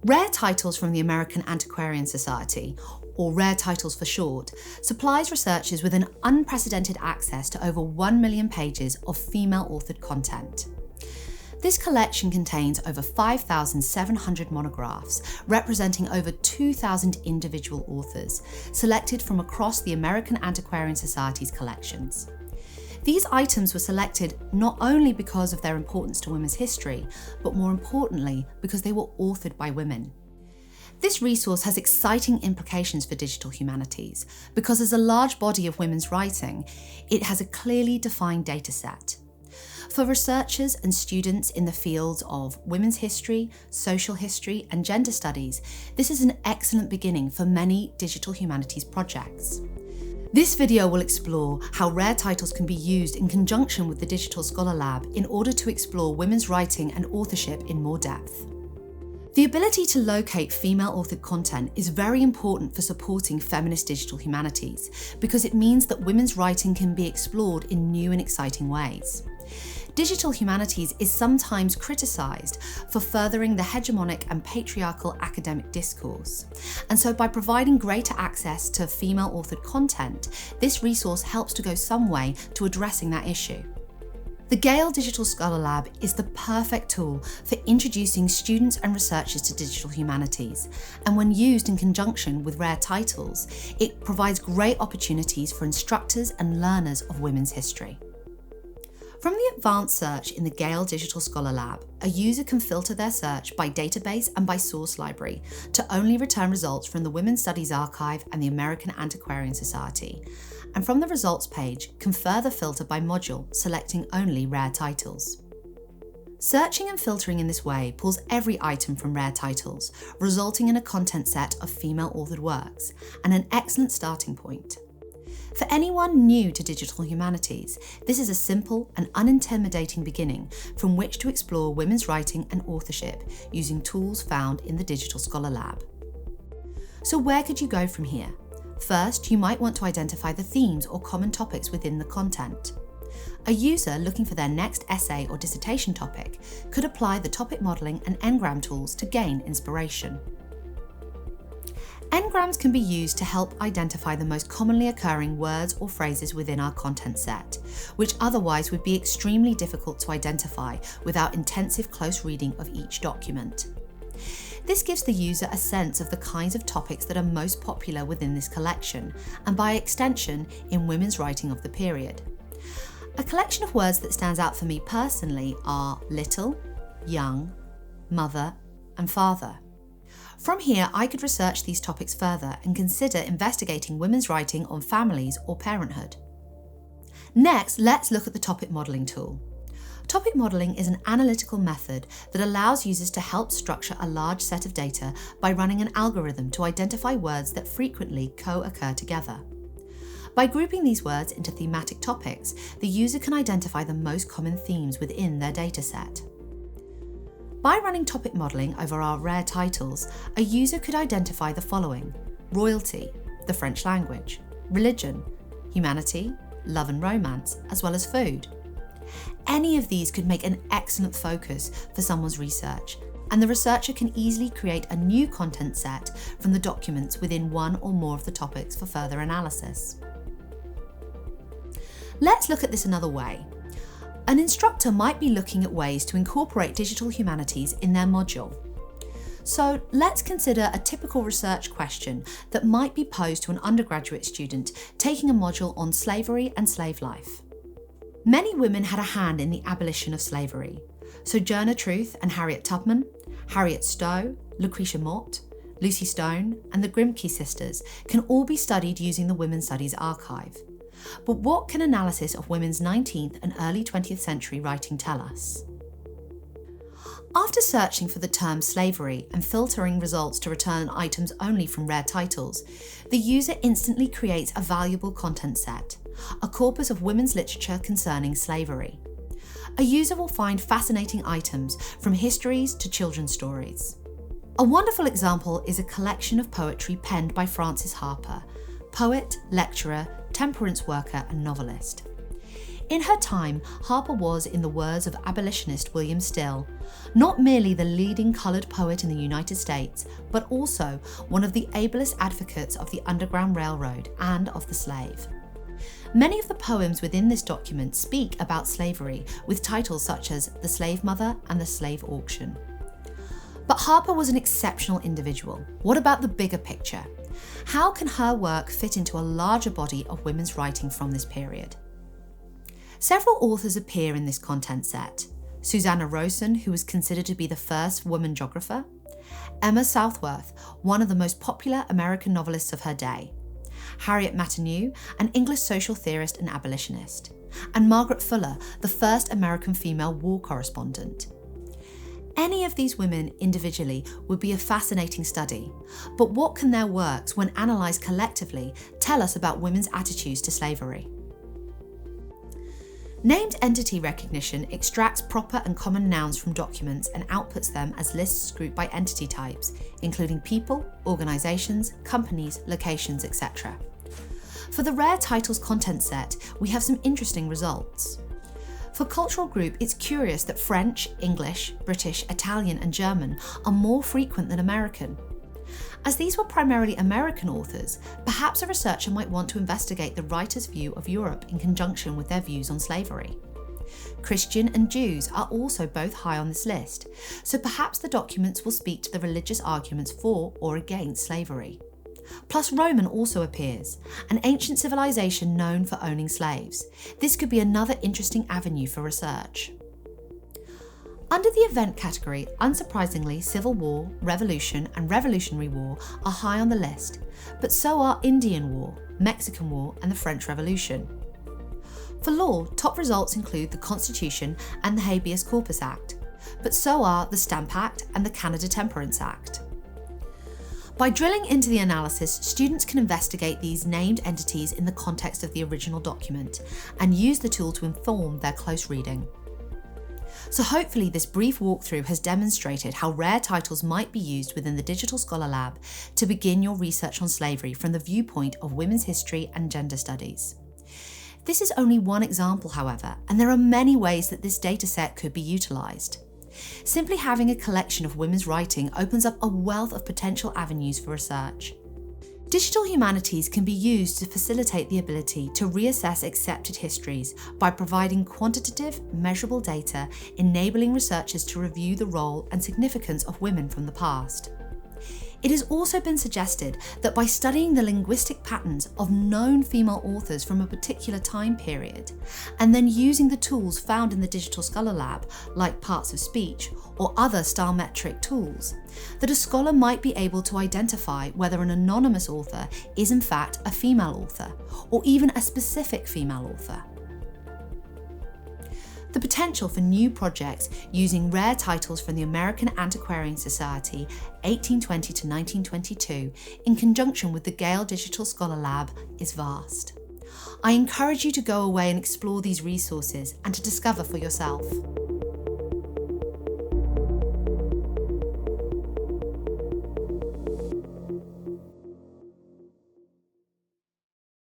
Rare Titles from the American Antiquarian Society, or Rare Titles for short, supplies researchers with an unprecedented access to over 1 million pages of female-authored content. This collection contains over 5,700 monographs, representing over 2,000 individual authors, selected from across the American Antiquarian Society's collections. These items were selected not only because of their importance to women's history, but more importantly, because they were authored by women. This resource has exciting implications for digital humanities, because as a large body of women's writing, it has a clearly defined data set. For researchers and students in the fields of women's history, social history, and gender studies, this is an excellent beginning for many digital humanities projects. This video will explore how Rare Titles can be used in conjunction with the Digital Scholar Lab in order to explore women's writing and authorship in more depth. The ability to locate female-authored content is very important for supporting feminist digital humanities because it means that women's writing can be explored in new and exciting ways. Digital humanities is sometimes criticised for furthering the hegemonic and patriarchal academic discourse. And so by providing greater access to female-authored content, this resource helps to go some way to addressing that issue. The Gale Digital Scholar Lab is the perfect tool for introducing students and researchers to digital humanities, and when used in conjunction with Rare Titles, it provides great opportunities for instructors and learners of women's history. From the advanced search in the Gale Digital Scholar Lab, a user can filter their search by database and by source library to only return results from the Women's Studies Archive and the American Antiquarian Society, and from the results page can further filter by module, selecting only Rare Titles. Searching and filtering in this way pulls every item from Rare Titles, resulting in a content set of female-authored works, and an excellent starting point. For anyone new to digital humanities, this is a simple and unintimidating beginning from which to explore women's writing and authorship using tools found in the Digital Scholar Lab. So where could you go from here? First, you might want to identify the themes or common topics within the content. A user looking for their next essay or dissertation topic could apply the topic modelling and Ngram tools to gain inspiration. Ngrams can be used to help identify the most commonly occurring words or phrases within our content set, which otherwise would be extremely difficult to identify without intensive close reading of each document. This gives the user a sense of the kinds of topics that are most popular within this collection, and by extension, in women's writing of the period. A collection of words that stands out for me personally are little, young, mother, and father. From here, I could research these topics further and consider investigating women's writing on families or parenthood. Next, let's look at the topic modelling tool. Topic modelling is an analytical method that allows users to help structure a large set of data by running an algorithm to identify words that frequently co-occur together. By grouping these words into thematic topics, the user can identify the most common themes within their dataset. By running topic modelling over our Rare Titles, a user could identify the following: royalty, the French language, religion, humanity, love and romance, as well as food. Any of these could make an excellent focus for someone's research, and the researcher can easily create a new content set from the documents within one or more of the topics for further analysis. Let's look at this another way. An instructor might be looking at ways to incorporate digital humanities in their module. So let's consider a typical research question that might be posed to an undergraduate student taking a module on slavery and slave life. Many women had a hand in the abolition of slavery. Sojourner Truth and Harriet Tubman, Harriet Stowe, Lucretia Mott, Lucy Stone, and the Grimke sisters can all be studied using the Women's Studies Archive. But what can analysis of women's 19th and early 20th century writing tell us? After searching for the term slavery and filtering results to return items only from Rare Titles, the user instantly creates a valuable content set, a corpus of women's literature concerning slavery. A user will find fascinating items from histories to children's stories. A wonderful example is a collection of poetry penned by Frances Harper, poet, lecturer, temperance worker and novelist. In her time, Harper was, in the words of abolitionist William Still, not merely the leading coloured poet in the United States, but also one of the ablest advocates of the Underground Railroad and of the slave. Many of the poems within this document speak about slavery, with titles such as The Slave Mother and The Slave Auction. But Harper was an exceptional individual. What about the bigger picture? How can her work fit into a larger body of women's writing from this period? Several authors appear in this content set. Susanna Rowson, who was considered to be the first woman geographer, Emma Southworth, one of the most popular American novelists of her day, Harriet Martineau, an English social theorist and abolitionist, and Margaret Fuller, the first American female war correspondent. Any of these women individually would be a fascinating study, but what can their works, when analysed collectively, tell us about women's attitudes to slavery? Named entity recognition extracts proper and common nouns from documents and outputs them as lists grouped by entity types, including people, organisations, companies, locations, etc. For the rare titles content set, we have some interesting results. For cultural group, it's curious that French, English, British, Italian and German are more frequent than American. As these were primarily American authors, perhaps a researcher might want to investigate the writer's view of Europe in conjunction with their views on slavery. Christian and Jews are also both high on this list, so perhaps the documents will speak to the religious arguments for or against slavery. Plus Roman also appears, an ancient civilization known for owning slaves. This could be another interesting avenue for research. Under the event category, unsurprisingly, Civil War, Revolution and Revolutionary War are high on the list, but so are Indian War, Mexican War and the French Revolution. For law, top results include the Constitution and the Habeas Corpus Act, but so are the Stamp Act and the Canada Temperance Act. By drilling into the analysis, students can investigate these named entities in the context of the original document and use the tool to inform their close reading. So hopefully this brief walkthrough has demonstrated how rare titles might be used within the Digital Scholar Lab to begin your research on slavery from the viewpoint of women's history and gender studies. This is only one example, however, and there are many ways that this dataset could be utilised. Simply having a collection of women's writing opens up a wealth of potential avenues for research. Digital humanities can be used to facilitate the ability to reassess accepted histories by providing quantitative, measurable data, enabling researchers to review the role and significance of women from the past. It has also been suggested that by studying the linguistic patterns of known female authors from a particular time period, and then using the tools found in the Digital Scholar Lab, like parts of speech or other style-metric tools, that a scholar might be able to identify whether an anonymous author is in fact a female author, or even a specific female author. The potential for new projects using rare titles from the American Antiquarian Society 1820 to 1922 in conjunction with the Gale Digital Scholar Lab is vast. I encourage you to go away and explore these resources and to discover for yourself.